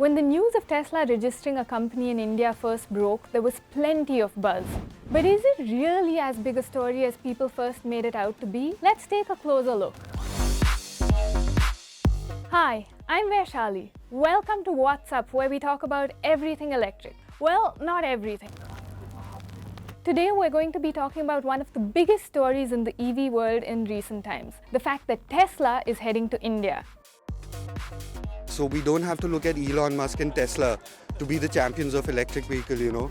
When the news of Tesla registering a company in India first broke, there was plenty of buzz. But is it really as big a story as people first made it out to be? Let's take a closer look. Hi, I'm Vaishali. Welcome to What's Up, where we talk about everything electric. Well, not everything. Today we're going to be talking about one of the biggest stories in the EV world in recent times, the fact that Tesla is heading to India. So we don't have to look at Elon Musk and Tesla to be the champions of electric vehicle, you know.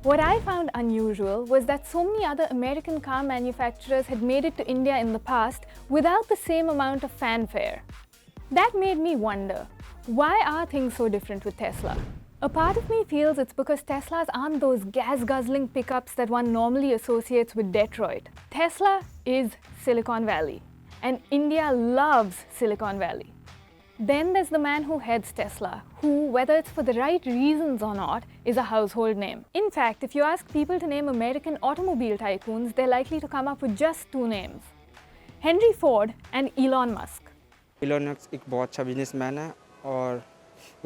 What I found unusual was that so many other American car manufacturers had made it to India in the past without the same amount of fanfare. That made me wonder, why are things so different with Tesla? A part of me feels it's because Teslas aren't those gas-guzzling pickups that one normally associates with Detroit. Tesla is Silicon Valley, and India loves Silicon Valley. Then there's the man who heads Tesla, who, whether it's for the right reasons or not, is a household name. In fact, if you ask people to name American automobile tycoons, they're likely to come up with just two names: Henry Ford and Elon Musk. Elon Musk एक बहुत अच्छा businessman है और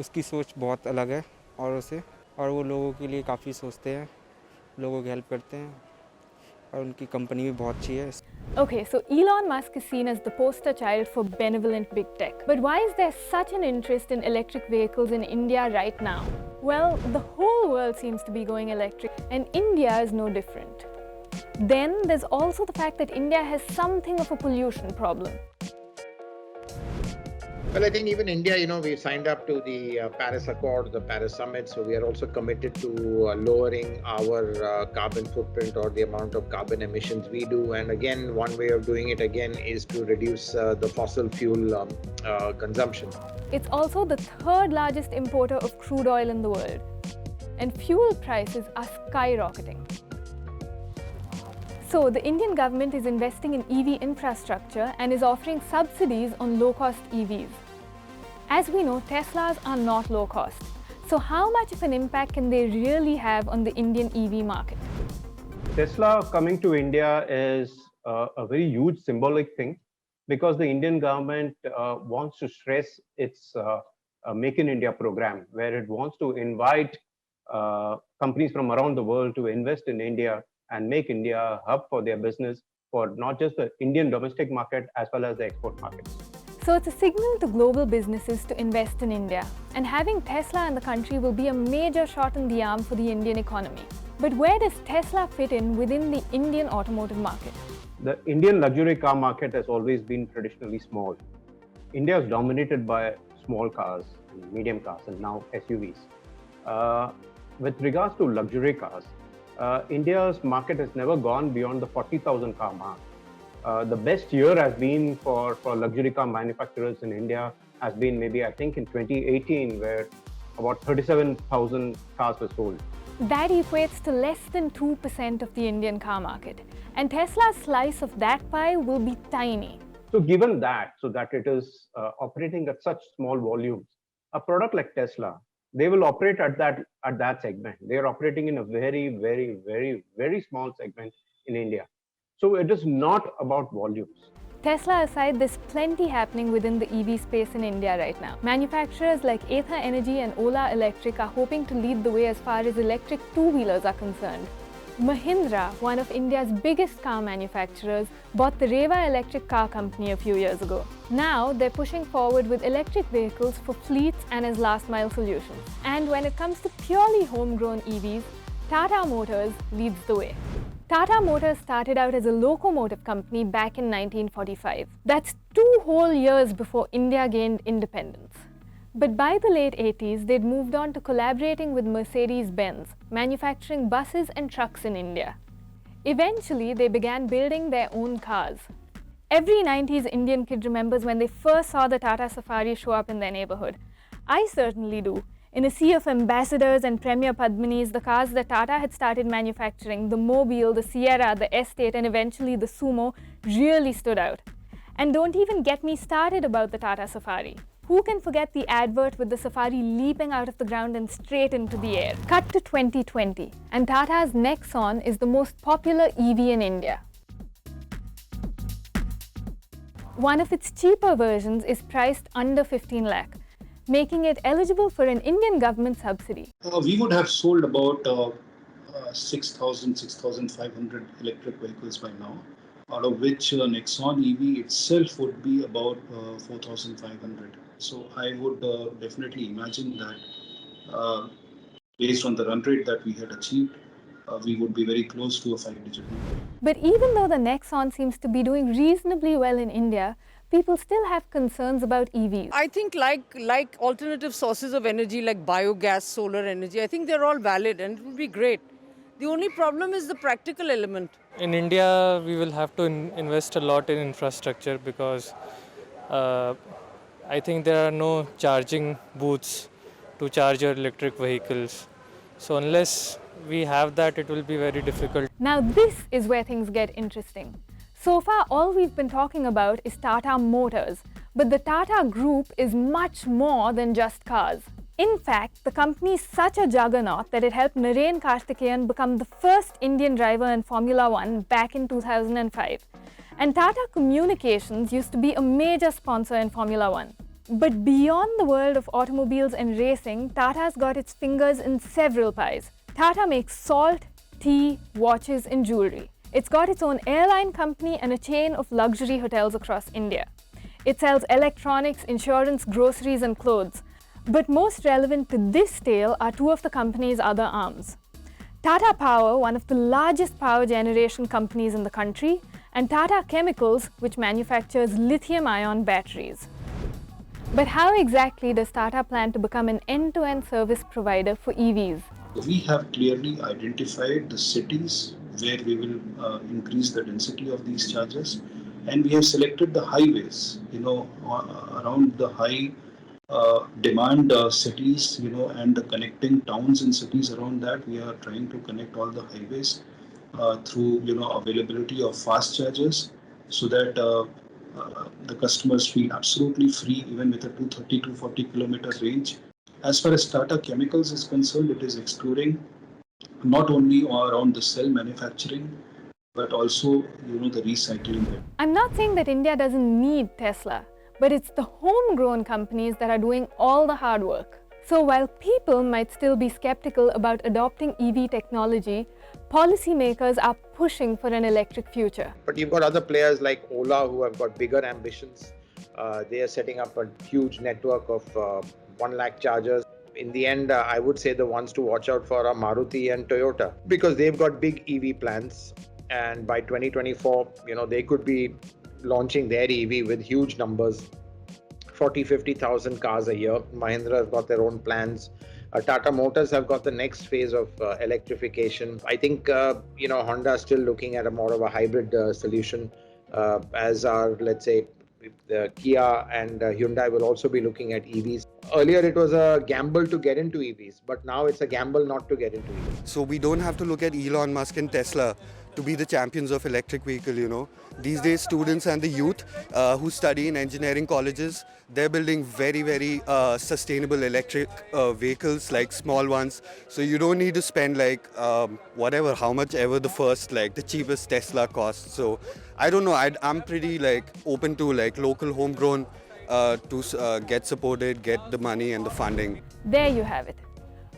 उसकी सोच बहुत अलग है और वो लोगों के लिए काफ़ी सोचते हैं, लोगों की हेल्प करते हैं और उनकी कंपनी भी बहुत अच्छी है. Okay, so Elon Musk is seen as the poster child for benevolent big tech. But why is there such an interest in electric vehicles in India right now? Well, the whole world seems to be going electric, and India is no different. Then there's also the fact that India has something of a pollution problem. Well, I think even India, we signed up to the Paris Accord, the Paris Summit, so we are also committed to lowering our carbon footprint or the amount of carbon emissions we do. And again, one way of doing it again is to reduce the fossil fuel consumption. It's also the third largest importer of crude oil in the world, and fuel prices are skyrocketing. So the Indian government is investing in EV infrastructure and is offering subsidies on low-cost EVs. As we know, Teslas are not low-cost. So how much of an impact can they really have on the Indian EV market? Tesla coming to India is a very huge symbolic thing because the Indian government wants to stress its Make in India program, where it wants to invite companies from around the world to invest in India and make India a hub for their business for not just the Indian domestic market as well as the export markets. So it's a signal to global businesses to invest in India, and having Tesla in the country will be a major shot in the arm for the Indian economy. But where does Tesla fit in within the Indian automotive market? The Indian luxury car market has always been traditionally small. India is dominated by small cars, medium cars, and now SUVs. With regards to luxury cars, India's market has never gone beyond the 40,000 car mark. The best year has been for luxury car manufacturers in India has been maybe, I think, in 2018, where about 37,000 cars were sold. That equates to less than 2% of the Indian car market. And Tesla's slice of that pie will be tiny. So given that, so that it is operating at such small volumes, a product like Tesla, they will operate at that segment. They are operating in a very, very, very, very small segment in India. So it is not about volumes. Tesla aside, there's plenty happening within the EV space in India right now. Manufacturers like Ather Energy and Ola Electric are hoping to lead the way as far as electric two-wheelers are concerned. Mahindra, one of India's biggest car manufacturers, bought the Reva Electric Car Company a few years ago. Now they're pushing forward with electric vehicles for fleets and as last-mile solutions. And when it comes to purely homegrown EVs, Tata Motors leads the way. Tata Motors started out as a locomotive company back in 1945. That's 2 whole years before India gained independence. But by the late 80s, they'd moved on to collaborating with Mercedes-Benz, manufacturing buses and trucks in India. Eventually, they began building their own cars. Every 90s Indian kid remembers when they first saw the Tata Safari show up in their neighborhood. I certainly do. In a sea of Ambassadors and Premier Padminis, the cars that Tata had started manufacturing, the Mobile, the Sierra, the Estate, and eventually the Sumo, really stood out. And don't even get me started about the Tata Safari. Who can forget the advert with the Safari leaping out of the ground and straight into the air? Cut to 2020, and Tata's Nexon is the most popular EV in India. One of its cheaper versions is priced under 15 lakh, making it eligible for an Indian government subsidy. We would have sold about 6,500 electric vehicles by now, out of which Nexon EV itself would be about 4,500. So I would definitely imagine that based on the run rate that we had achieved, we would be very close to a 5-digit number. But even though the Nexon seems to be doing reasonably well in India, people still have concerns about EVs. I think like alternative sources of energy like biogas, solar energy, I think they're all valid and it would be great. The only problem is the practical element. In India, we will have to invest a lot in infrastructure because I think there are no charging booths to charge your electric vehicles. So unless we have that, it will be very difficult. Now this is where things get interesting. So far, all we've been talking about is Tata Motors, but the Tata Group is much more than just cars. In fact, the company is such a juggernaut that it helped Narain Karthikeyan become the first Indian driver in Formula One back in 2005. And Tata Communications used to be a major sponsor in Formula One. But beyond the world of automobiles and racing, Tata's got its fingers in several pies. Tata makes salt, tea, watches and jewelry. It's got its own airline company and a chain of luxury hotels across India. It sells electronics, insurance, groceries and clothes. But most relevant to this tale are two of the company's other arms. Tata Power, one of the largest power generation companies in the country, and Tata Chemicals, which manufactures lithium-ion batteries. But how exactly does Tata plan to become an end-to-end service provider for EVs? We have clearly identified the cities where we will increase the density of these chargers, and we have selected the highways, around the high demand cities, and the connecting towns and cities around that. We are trying to connect all the highways through, availability of fast chargers, so that the customers feel absolutely free even with a 230-240 kilometer range. As far as Tata Chemicals is concerned, it is exploring not only around the cell manufacturing, but also, the recycling. I'm not saying that India doesn't need Tesla, but it's the homegrown companies that are doing all the hard work. So while people might still be skeptical about adopting EV technology, policymakers are pushing for an electric future. But you've got other players like Ola who have got bigger ambitions. They are setting up a huge network of 1 lakh chargers. In the end, I would say the ones to watch out for are Maruti and Toyota, because they've got big EV plans. And by 2024, they could be launching their EV with huge numbers, 40-50,000 cars a year. Mahindra have got their own plans. Tata Motors have got the next phase of electrification. I think, Honda is still looking at a more of a hybrid solution, as are, let's say, the Kia and Hyundai will also be looking at EVs. Earlier, it was a gamble to get into EVs, but now it's a gamble not to get into EVs. So we don't have to look at Elon Musk and Tesla to be the champions of electric vehicle, These days, students and the youth who study in engineering colleges, they're building very, very sustainable electric vehicles, like small ones. So you don't need to spend how much ever the cheapest Tesla costs. So I don't know, I'm pretty open to local homegrown to get supported, get the money and the funding. There you have it.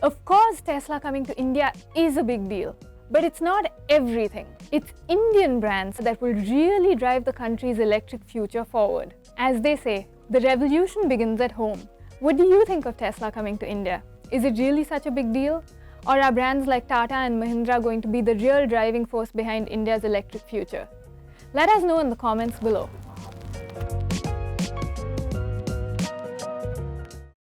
Of course, Tesla coming to India is a big deal. But it's not everything. It's Indian brands that will really drive the country's electric future forward. As they say, the revolution begins at home. What do you think of Tesla coming to India? Is it really such a big deal? Or are brands like Tata and Mahindra going to be the real driving force behind India's electric future? Let us know in the comments below.